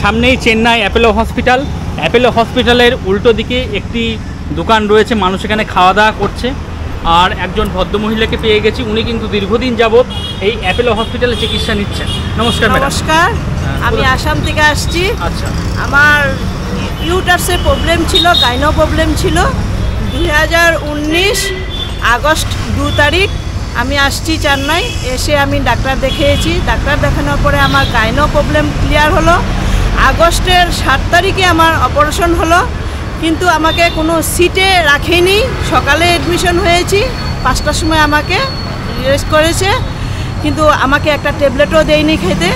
সামনেই Chennai Apollo hospital. Apollo হসপিটালের উল্টো দিকে একটি দোকান রয়েছে, মানুষ এখানে খাওয়া দাওয়া করছে। আর একজন ভদ্রমহিলাকে পেয়ে গেছি, উনি কিন্তু দীর্ঘদিন যাবৎ এই অ্যাপোলো হসপিটালে চিকিৎসা নিচ্ছেন। নমস্কার ম্যাডাম। নমস্কার, আমি আসাম থেকে আসছি। আচ্ছা, আমার ইউটারসের প্রবলেম ছিল, গাইনো প্রবলেম ছিল। 2019 আগস্ট 2 তারিখ আমি আসছি চেন্নাই। এসে আমি ডাক্তার দেখিয়েছি। ডাক্তার দেখানোর পরে আমার গাইনো প্রবলেম ক্লিয়ার হলো। আগস্টের 7 তারিখে আমার অপারেশন হলো, কিন্তু আমাকে কোনো সিটে রাখেনি। সকালে অ্যাডমিশন হয়েছি, 5টার সময় আমাকে রেস্ট করেছে, কিন্তু আমাকে একটা ট্যাবলেটও দেয়নি খেতে।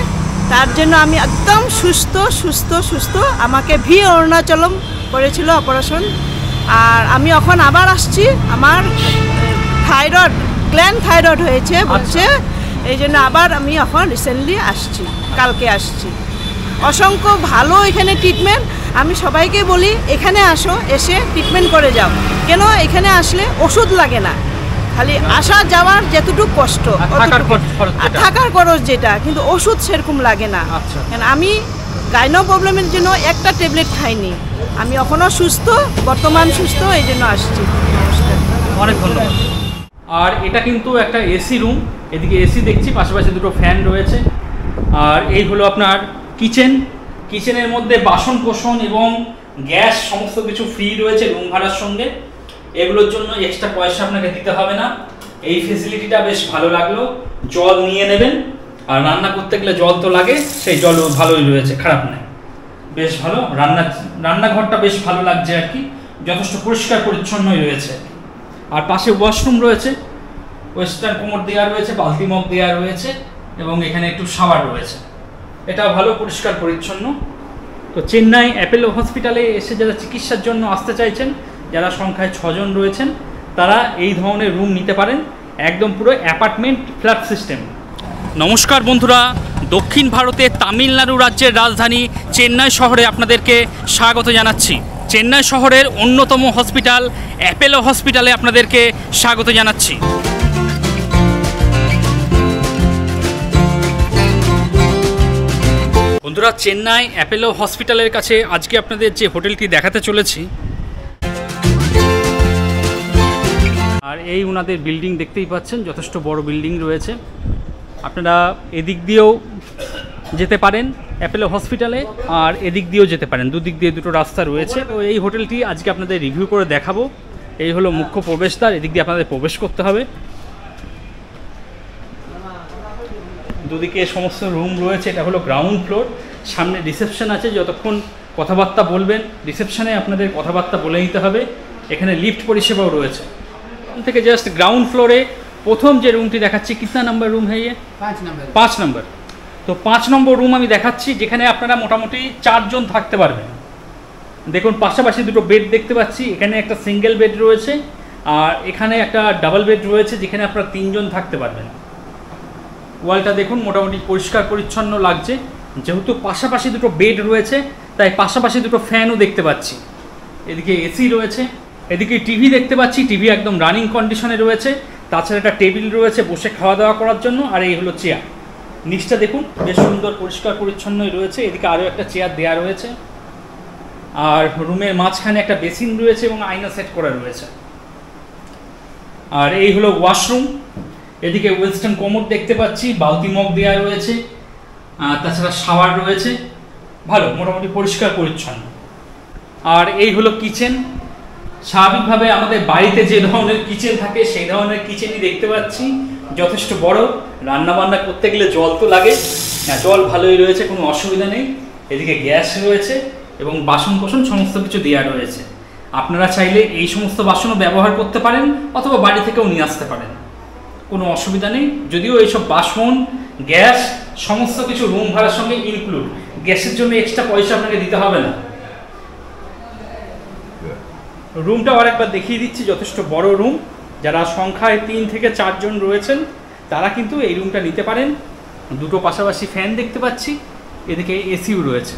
তার জন্য আমি একদম সুস্থ। আমাকে অরুণাচলম করেছিল অপারেশন। আর আমি এখন আবার আসছি। আমার গ্ল্যান্ড থাইরয়েড হয়েছে বলছে, এই জন্য আবার আমি এখন রিসেন্টলি আসছি, কালকে আসছি। অসংখ্য ভালো এখানে ট্রিটমেন্ট। আমি সবাইকে বলি এখানে আসো, এসে ট্রিটমেন্ট করে যাও। কেন এখানে আসলে ওষুধ লাগে না, খালি আসা যাওয়ার যেটুকু কষ্ট, থাকার খরচ যেটা, কিন্তু ওষুধ সেরকম লাগে না। কেন আমি গাইনো প্রবলেমের জন্য একটা ট্যাবলেট খাইনি। আমি এখনও সুস্থ, বর্তমান সুস্থ, এই জন্য আসছি। অনেক ধন্যবাদ। আর এটা কিন্তু একটা এসি রুম, এদিকে এসি দেখছি, পাশাপাশি দুটো ফ্যান রয়েছে। আর এই হলো আপনার কিচেনের মধ্যে বাসন কোসন এবং গ্যাস সমস্ত কিছু ফ্রি রয়েছে রুম ভাড়ার সঙ্গে। এগুলোর জন্য এক্সট্রা পয়সা আপনাকে দিতে হবে না। এই ফেসিলিটিটা বেশ ভালো লাগলো। জল নিয়ে নেবেন, আর রান্না করতে গেলে জল তো লাগে, সেই জল ভালোই রয়েছে, খারাপ নয়, বেশ ভালো। রান্নাঘরটা বেশ ভালো লাগছে আর কি, যথেষ্ট পরিষ্কার পরিচ্ছন্নই রয়েছে। আর পাশে ওয়াশরুম রয়েছে, ওয়েস্টার্ন কোমর দেওয়া রয়েছে, বালতি মগ দেওয়া রয়েছে, এবং এখানে একটু শাওয়ার রয়েছে। এটা ভালো পরিষ্কার পরিচ্ছন্ন। তো চেন্নাই অ্যাপোলো হসপিটালে এসে যারা চিকিৎসার জন্য আসতে চাইছেন, যারা সংখ্যায় 6 জন রয়েছেন, তারা এই ধরনের রুম নিতে পারেন, একদম পুরো অ্যাপার্টমেন্ট ফ্ল্যাট সিস্টেম। নমস্কার বন্ধুরা, দক্ষিণ ভারতের তামিলনাড়ু রাজ্যের রাজধানী চেন্নাই শহরে আপনাদেরকে স্বাগত জানাচ্ছি। চেন্নাই শহরের অন্যতম হসপিটাল অ্যাপোলো হসপিটালে আপনাদেরকে স্বাগত জানাচ্ছি। বন্ধুরা, চেন্নাই অ্যাপোলো হসপিটালের কাছে আজকে আপনাদের যে হোটেলটি দেখাতে চলেছি, আর এই ওনাদের বিল্ডিং দেখতেই পাচ্ছেন, যথেষ্ট বড় বিল্ডিং রয়েছে। আপনারা এদিক দিয়েও যেতে পারেন অ্যাপোলো হসপিটালে, আর এদিক দিয়েও যেতে পারেন, দুদিক দিয়ে দুটো রাস্তা রয়েছে। তো এই হোটেলটি আজকে আপনাদের রিভিউ করে দেখাবো। এই হলো মুখ্য প্রবেশদ্বার, এদিক দিয়ে আপনাদের প্রবেশ করতে হবে। দুদিকে সমস্ত রুম রয়েছে, এটা হলো গ্রাউন্ড ফ্লোর। সামনে রিসেপশন আছে, যতক্ষণ কথাবার্তা বলবেন রিসেপশনে আপনাদের কথাবার্তা বলে নিতে হবে। এখানে লিফট পরিষেবাও রয়েছে। এখান থেকে জাস্ট গ্রাউন্ড ফ্লোরে প্রথম যে রুমটি দেখাচ্ছি, কিতনা নম্বর রুম है ये? 5 নম্বর। তো 5 নম্বর রুম আমি দেখাচ্ছি, যেখানে আপনারা মোটামুটি 4 জন থাকতে পারবেন। দেখুন পাশাপাশি দুটো বেড দেখতে পাচ্ছি, এখানে একটা সিঙ্গেল বেড রয়েছে, আর এখানে একটা ডাবল বেড রয়েছে, যেখানে আপনারা 3 জন থাকতে পারবেন। ওয়ালটা দেখুন মোটামুটি পরিষ্কার পরিচ্ছন্ন লাগছে। যেহেতু পাশাপাশি দুটো বেড রয়েছে, তাই পাশাপাশি দুটো ফ্যানও দেখতে পাচ্ছি। এদিকে এসি রয়েছে, এদিকে টিভি দেখতে পাচ্ছি, টিভি একদম রানিং কন্ডিশনে রয়েছে। তাছাড়া একটা টেবিল রয়েছে বসে খাওয়া দাওয়া করার জন্য, আর এই হলো চেয়ার। নিচটা দেখুন বেশ সুন্দর পরিষ্কার পরিচ্ছন্নই রয়েছে। এদিকে আরও একটা চেয়ার দেওয়া রয়েছে, আর রুমের মাঝখানে একটা বেসিন রয়েছে এবং আয়না সেট করা রয়েছে। আর এই হলো ওয়াশরুম। এদিকে ওয়েস্টার্ন কোমোড দেখতে পাচ্ছি, বালতি মগ দেওয়া রয়েছে, তাছাড়া শাওয়ার রয়েছে, ভালো মোটামুটি পরিষ্কার পরিচ্ছন্ন। আর এই হলো কিচেন। স্বাভাবিকভাবে আমাদের বাড়িতে যে ধরনের কিচেন থাকে সেই ধরনের কিচেনই দেখতে পাচ্ছি, যথেষ্ট বড়। রান্নাবান্না করতে গেলে জল তো লাগে, জল ভালোই রয়েছে, কোনো অসুবিধা নেই। এদিকে গ্যাস রয়েছে এবং বাসন কোসন সমস্ত কিছু দেওয়া রয়েছে। আপনারা চাইলে এই সমস্ত বাসনও ব্যবহার করতে পারেন, অথবা বাড়ি থেকেও নিয়ে আসতে পারেন, কোনো অসুবিধা নেই। যদিও এইসব বাসন, গ্যাস সমস্ত কিছু রুম ভাড়ার সঙ্গে ইনক্লুড, গ্যাসের জন্য এক্সট্রা পয়সা আপনাকে দিতে হবে না। রুমটাও আরেকবার দেখিয়ে দিচ্ছি, যথেষ্ট বড় রুম। যারা সংখ্যায় 3 থেকে 4 জন রয়েছেন, তারা কিন্তু এই রুমটা নিতে পারেন। দুটো পাশাপাশি ফ্যান দেখতে পাচ্ছি, এদিকে এসিও রয়েছে।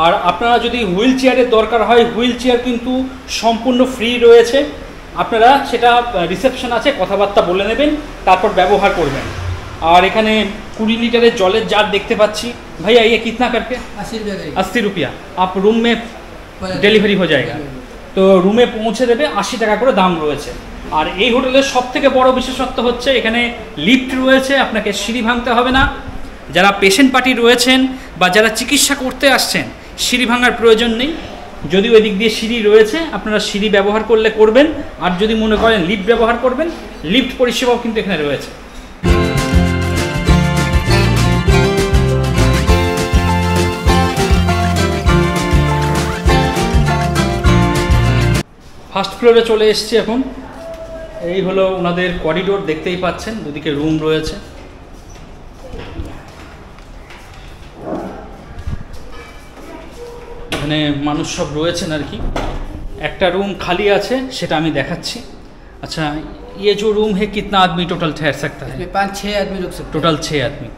আর আপনারা যদি হুইল চেয়ারের দরকার হয়, হুইল চেয়ার কিন্তু সম্পূর্ণ ফ্রি রয়েছে। আপনারা সেটা রিসেপশন আছে, কথাবার্তা বলে নেবেন, তারপর ব্যবহার করবেন। আর এখানে 20 लीटर जलेर जार देखते पाচ্ছি। भैया ये कितना करके? 80 रुपया। आप रूम में डेलिवरी हो जाएगा। तो रूमे पहुँचे देবে 80 টাকা করে দাম রয়েছে। আর এই হোটেলের সবথেকে বড় বিশেষত্ব হচ্ছে এখানে লিফট রয়েছে, আপনাকে সিঁড়ি ভাঙতে হবে না। যারা পেশেন্ট পার্টি রয়েছেন বা যারা চিকিৎসা করতে আসছেন সিঁড়ি ভাঙার প্রয়োজন নেই। যদি ওই দিক দিয়ে সিঁড়ি রয়েছে আপনারা সিঁড়ি ব্যবহার করলে করবেন, আর যদি মনে করেন লিফট ব্যবহার করবেন, লিফট পরিষেবাও কিন্তু এখানে রয়েছে। ফার্স্ট ফ্লোরে চলে এসেছি এখন। এই হলো ওনাদের করিডোর, দেখতেই পাচ্ছেন দুদিকে রুম রয়েছে। এখানে মানুষ সব রয়েছেন আর কি। একটা রুম খালি আছে সেটা আমি দেখাচ্ছি। अच्छा ये जो रूम है कितना आदमी टोटल ठहर सकता है? 5-6 आदमी रुक सकते हैं। টোটাল 6 आदमी।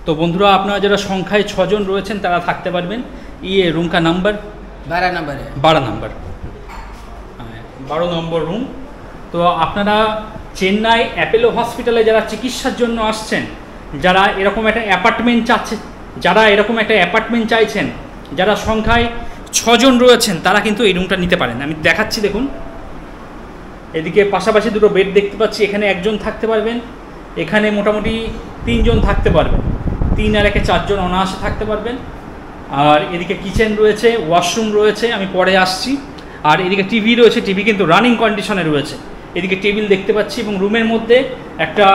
তো বন্ধুরা আপনারা যারা সংখ্যায় 6 জন রয়েছেন তারা থাকতে পারবেন। ये रूम का नंबर 12 नंबर है। 12 नंबर, 12 নম্বর রুম। তো আপনারা চেন্নাই অ্যাপোলো হসপিটালে যারা চিকিৎসার জন্য আসছেন, যারা এরকম একটা অ্যাপার্টমেন্ট চাইছেন, যারা সংখ্যায় 6 জন রয়েছেন তারা কিন্তু এই রুমটা নিতে পারেন। আমি দেখাচ্ছি, দেখুন এদিকে পাশাপাশি দুটো বেড দেখতে পাচ্ছি। এখানে একজন থাকতে পারবেন, এখানে মোটামুটি 3 জন থাকতে পারবেন। 3 আর 1 4 জন অনায়াসে থাকতে পারবেন। আর এদিকে কিচেন রয়েছে, ওয়াশরুম রয়েছে, আমি পরে আসছি। আর এদিকে টিভি রয়েছে, টিভি কিন্তু রানিং কন্ডিশনে রয়েছে। এদিকে টেবিল দেখতে পাচ্ছি এবং রুমের মধ্যে একটা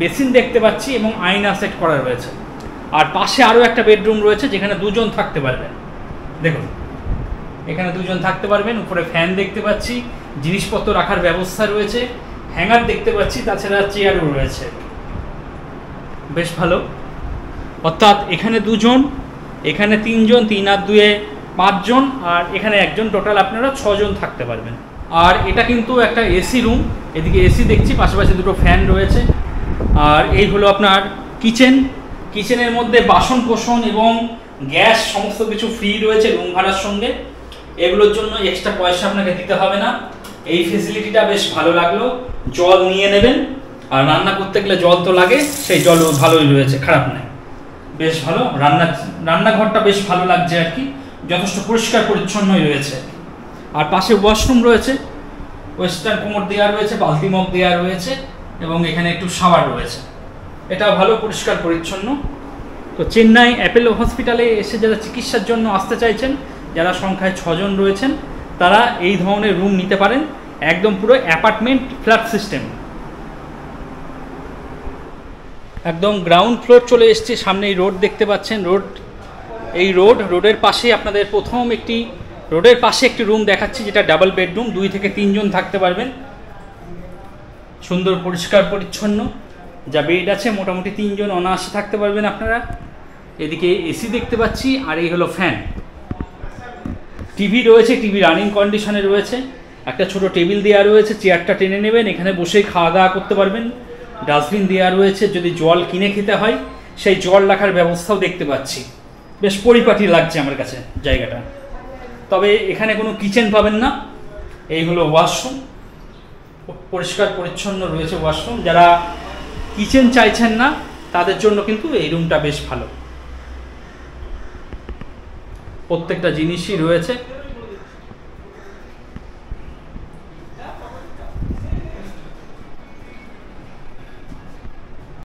বেসিন দেখতে পাচ্ছি এবং আয়না সেট করা রয়েছে। আর পাশে আরও একটা বেডরুম রয়েছে যেখানে 2 জন থাকতে পারবেন। দেখুন এখানে 2 জন থাকতে পারবেন। উপরে ফ্যান দেখতে পাচ্ছি, জিনিসপত্র রাখার ব্যবস্থা রয়েছে, হ্যাঙ্গার দেখতে পাচ্ছি, তাছাড়া চেয়ারও রয়েছে। বেশ ভালো। অর্থাৎ এখানে 2 জন, এখানে 3 জন, 3 আর 2 5 জন, আর এখানে 1 জন, টোটাল আপনারা 6 জন থাকতে পারবেন। আর এটা কিন্তু একটা এসি রুম, এদিকে এসি দেখছি, পাশাপাশি দুটো ফ্যান রয়েছে। আর এই হলো আপনার কিচেন। কিচেনের মধ্যে বাসন কোসন এবং গ্যাস সমস্ত কিছু ফ্রি রয়েছে রুম ভাড়ার সঙ্গে। এগুলোর জন্য এক্সট্রা পয়সা আপনাকে দিতে হবে না। এই ফেসিলিটিটা বেশ ভালো লাগলো। জল নিয়ে নেবেন, আর রান্না করতে গেলে জল তো লাগে, সেই জল ভালোই রয়েছে, খারাপ নয়, বেশ ভালো। রান্নাঘরটা বেশ ভালো লাগছে আর কি, যথেষ্ট পরিষ্কার পরিচ্ছন্নই রয়েছে। আর পাশে ওয়াশরুম রয়েছে, ওয়েস্টার্ন কোমর দেওয়া রয়েছে, বালতি মগ দেওয়া রয়েছে এবং এখানে একটু শাওয়ার রয়েছে। এটা ভালো পরিষ্কার পরিচ্ছন্ন। তো চেন্নাই অ্যাপোলো হসপিটালে এসে যারা চিকিৎসার জন্য আসতে চাইছেন, যারা সংখ্যায় 6 জন রয়েছেন, তারা এই ধরনের রুম নিতে পারেন। একদম পুরো অ্যাপার্টমেন্ট ফ্ল্যাট সিস্টেম। একদম গ্রাউন্ড ফ্লোর চলে এসেছি। সামনে এই রোড দেখতে পাচ্ছেন, রোডের পাশে আপনাদের রোডের পাশে একটি রুম দেখাচ্ছি, যেটা ডাবল বেডরুম, 2 থেকে 3 জন থাকতে পারবেন। সুন্দর পরিষ্কার পরিচ্ছন্ন, যা বেড আছে মোটামুটি 3 জন অনায়াসে থাকতে পারবেন আপনারা। এদিকে এসি দেখতে পাচ্ছি, আর এই হলো ফ্যান। টিভি রয়েছে, টিভি রানিং কন্ডিশনে রয়েছে। একটা ছোট টেবিল দেওয়া রয়েছে, চেয়ারটা টেনে নেবেন, এখানে বসেই খাওয়া দাওয়া করতে পারবেন। ডাস্টবিন দেওয়া রয়েছে, যদি জল কিনে খেতে হয় সেই জল রাখার ব্যবস্থাও দেখতে পাচ্ছি। বেশ পরিপাটি লাগছে আমার কাছে জায়গাটা। তবে এখানে কোনো কিচেন পাবেন না। এই হলো ওয়াশরুম, পরিষ্কার পরিচ্ছন্ন রয়েছে ওয়াশরুম। যারা কিচেন চাইছেন না তাদের জন্য কিন্তু এই রুমটা বেশ ভালো। প্রত্যেকটা জিনিসই রয়েছে,